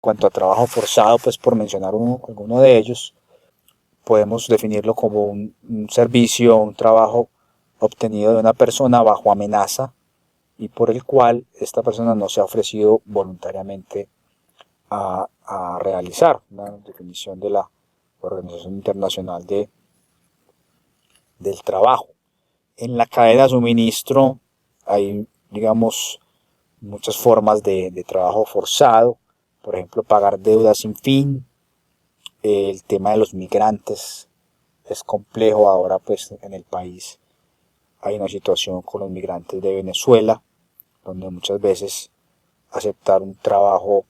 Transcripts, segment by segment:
cuanto a trabajo forzado, pues por mencionar alguno de ellos, podemos definirlo como un servicio, un trabajo obtenido de una persona bajo amenaza y por el cual esta persona no se ha ofrecido voluntariamente a realizar. Una definición de la Organización Internacional del Trabajo. En la cadena de suministro hay, digamos, muchas formas de trabajo forzado, por ejemplo, pagar deudas sin fin. El tema de los migrantes es complejo ahora, pues en el país hay una situación con los migrantes de Venezuela, donde muchas veces aceptar un trabajo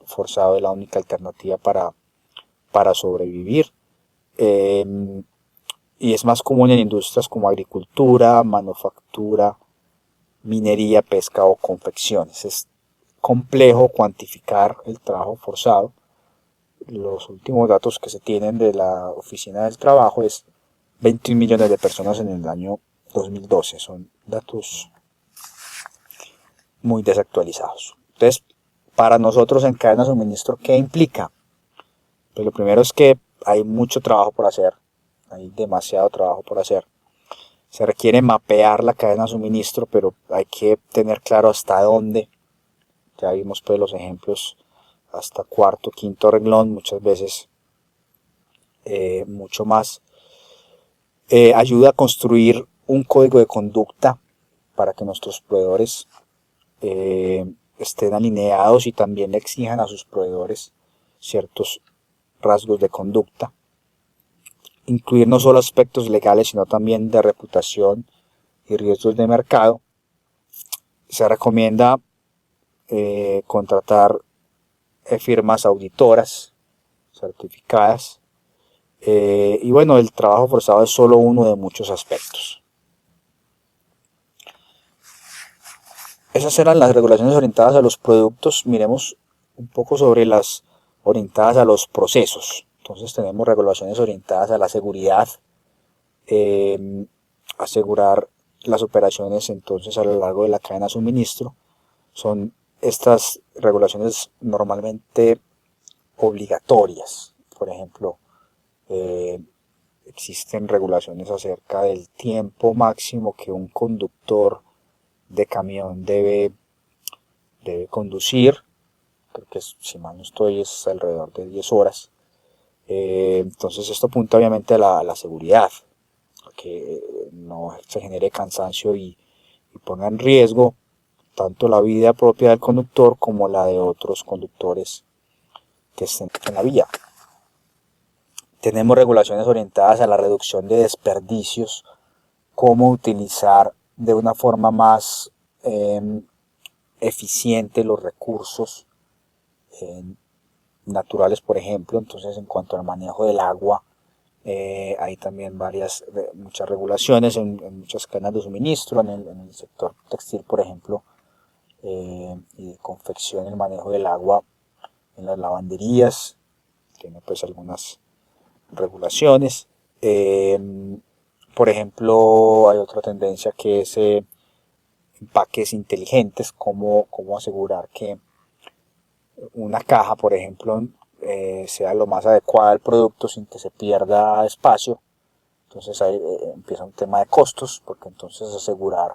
forzado es la única alternativa para sobrevivir. Eh, y es más común en industrias como agricultura, manufactura, minería, pesca o confecciones. Es complejo cuantificar el trabajo forzado. Los últimos datos que se tienen de la Oficina del Trabajo es 21 millones de personas en el año 2012. Son datos muy desactualizados. Entonces, para nosotros en cadena de suministro, ¿qué implica? Pues lo primero es que hay mucho trabajo por hacer, hay demasiado trabajo por hacer. Se requiere mapear la cadena de suministro, pero hay que tener claro hasta dónde. Ya vimos pues los ejemplos hasta cuarto, quinto renglón, muchas veces mucho más. Ayuda a construir un código de conducta para que nuestros proveedores estén alineados y también le exijan a sus proveedores ciertos rasgos de conducta. Incluir no solo aspectos legales, sino también de reputación y riesgos de mercado. Se recomienda contratar firmas auditoras certificadas. Y bueno, el trabajo forzado es solo uno de muchos aspectos. Esas eran las regulaciones orientadas a los productos. Miremos un poco sobre las orientadas a los procesos. Entonces tenemos regulaciones orientadas a la seguridad, asegurar las operaciones entonces a lo largo de la cadena de suministro. Son estas regulaciones normalmente obligatorias. Por ejemplo, existen regulaciones acerca del tiempo máximo que un conductor de camión debe conducir. Creo que si mal no estoy es alrededor de 10 horas. Entonces esto apunta obviamente a la seguridad, a que no se genere cansancio y ponga en riesgo tanto la vida propia del conductor como la de otros conductores que estén en la vía. Tenemos regulaciones orientadas a la reducción de desperdicios, cómo utilizar de una forma más eficiente los recursos naturales, por ejemplo. Entonces, en cuanto al manejo del agua, hay también muchas regulaciones en muchas cadenas de suministro, en el sector textil, por ejemplo, y de confección, el manejo del agua en las lavanderías, tiene pues algunas regulaciones. Por ejemplo, hay otra tendencia que es empaques inteligentes, cómo asegurar que una caja, por ejemplo, sea lo más adecuada al producto sin que se pierda espacio. Entonces ahí empieza un tema de costos, porque entonces asegurar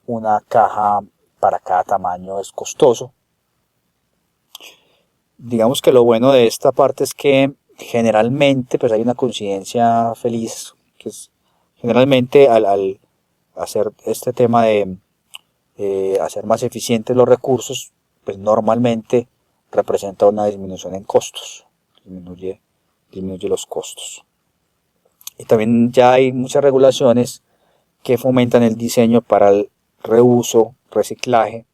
una caja para cada tamaño es costoso. Digamos que lo bueno de esta parte es que generalmente pues hay una coincidencia feliz, que es generalmente al hacer este tema de hacer más eficientes los recursos, pues normalmente representa una disminución en costos, disminuye los costos. Y también ya hay muchas regulaciones que fomentan el diseño para el reuso, reciclaje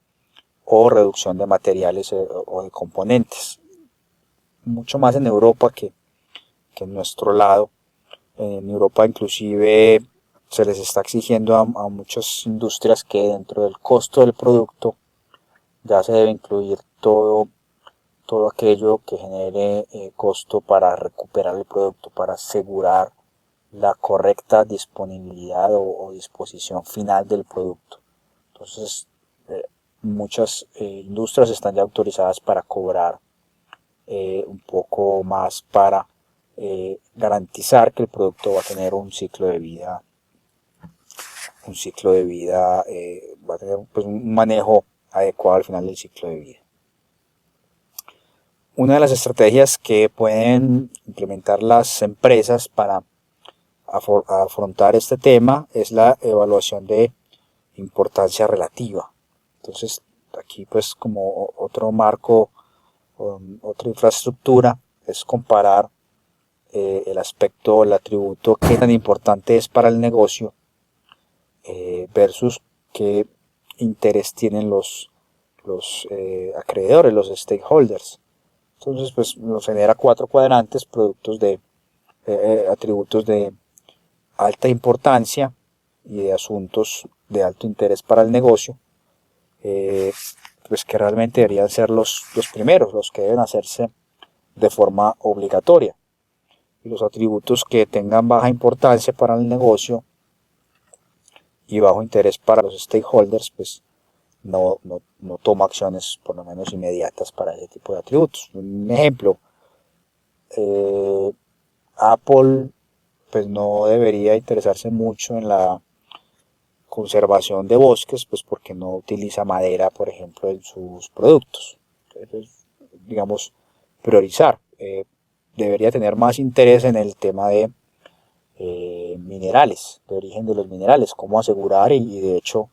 o reducción de materiales o de componentes. Mucho más en Europa que en nuestro lado. En Europa inclusive se les está exigiendo a muchas industrias que dentro del costo del producto ya se debe incluir todo aquello que genere costo para recuperar el producto, para asegurar la correcta disponibilidad o disposición final del producto. Entonces muchas industrias están ya autorizadas para cobrar un poco más para garantizar que el producto va a tener un ciclo de vida, va a tener pues, un manejo adecuado al final del ciclo de vida. Una de las estrategias que pueden implementar las empresas para afrontar este tema es la evaluación de importancia relativa. Entonces, aquí pues como otro marco, otra infraestructura, es comparar el aspecto, el atributo, qué tan importante es para el negocio versus qué interés tienen los acreedores, los stakeholders. Entonces, pues nos genera 4 cuadrantes, productos de atributos de alta importancia y de asuntos de alto interés para el negocio, pues que realmente deberían ser los primeros, los que deben hacerse de forma obligatoria. Y los atributos que tengan baja importancia para el negocio y bajo interés para los stakeholders, pues no toma acciones por lo menos inmediatas para ese tipo de atributos. Un ejemplo, Apple pues no debería interesarse mucho en la conservación de bosques, pues porque no utiliza madera, por ejemplo, en sus productos. Entonces, digamos, priorizar. Debería tener más interés en el tema de minerales, de origen de los minerales, cómo asegurar y de hecho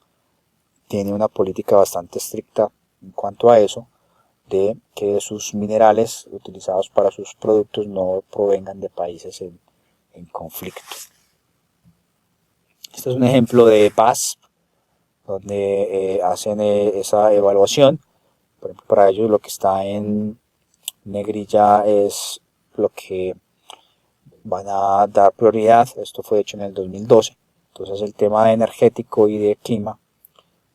tiene una política bastante estricta en cuanto a eso, de que sus minerales utilizados para sus productos no provengan de países en conflicto. Este es un ejemplo de paz, donde hacen esa evaluación. Por ejemplo, para ellos lo que está en negrilla es lo que van a dar prioridad. Esto fue hecho en el 2012. Entonces el tema energético y de clima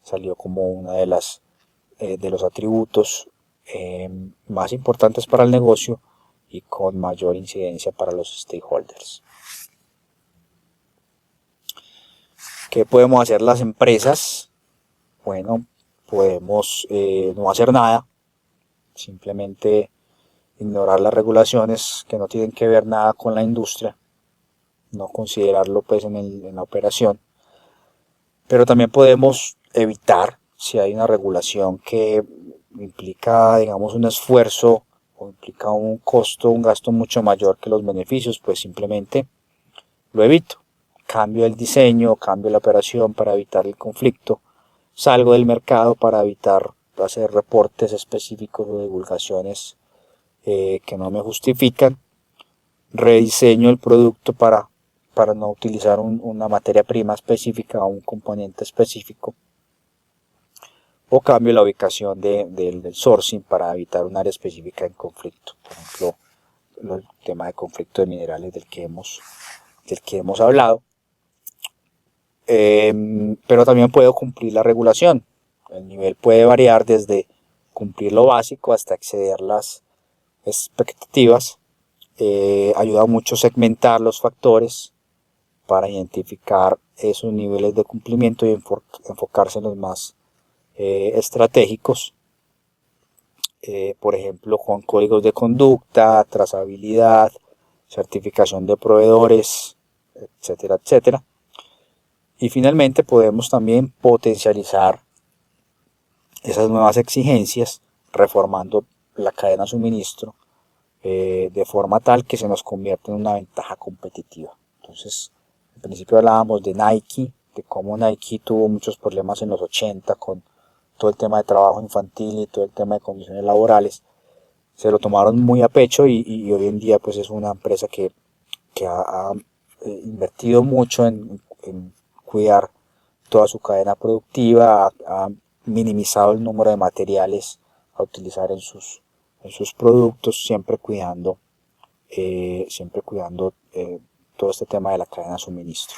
salió como una de los atributos más importantes para el negocio y con mayor incidencia para los stakeholders. ¿Qué podemos hacer las empresas? Bueno, podemos no hacer nada, simplemente ignorar las regulaciones que no tienen que ver nada con la industria, no considerarlo pues en la operación, pero también podemos evitar si hay una regulación que implica, digamos, un esfuerzo o implica un costo, un gasto mucho mayor que los beneficios, pues simplemente lo evito. Cambio el diseño, cambio la operación para evitar el conflicto, salgo del mercado para evitar hacer reportes específicos o divulgaciones que no me justifican, rediseño el producto para no utilizar una materia prima específica o un componente específico, o cambio la ubicación del sourcing para evitar un área específica en conflicto. Por ejemplo, el tema de conflicto de minerales del que hemos hablado. Pero también puedo cumplir la regulación. El nivel puede variar desde cumplir lo básico hasta exceder las expectativas. Ayuda mucho segmentar los factores para identificar esos niveles de cumplimiento y enfocarse en los más estratégicos. Por ejemplo, con códigos de conducta, trazabilidad, certificación de proveedores, etcétera, etcétera. Y finalmente podemos también potencializar esas nuevas exigencias reformando la cadena de suministro de forma tal que se nos convierta en una ventaja competitiva. Entonces, al principio hablábamos de Nike, de cómo Nike tuvo muchos problemas en los 80 con todo el tema de trabajo infantil y todo el tema de condiciones laborales. Se lo tomaron muy a pecho y hoy en día pues es una empresa que ha invertido mucho en cuidar toda su cadena productiva, ha minimizado el número de materiales a utilizar en sus productos, siempre cuidando todo este tema de la cadena de suministro.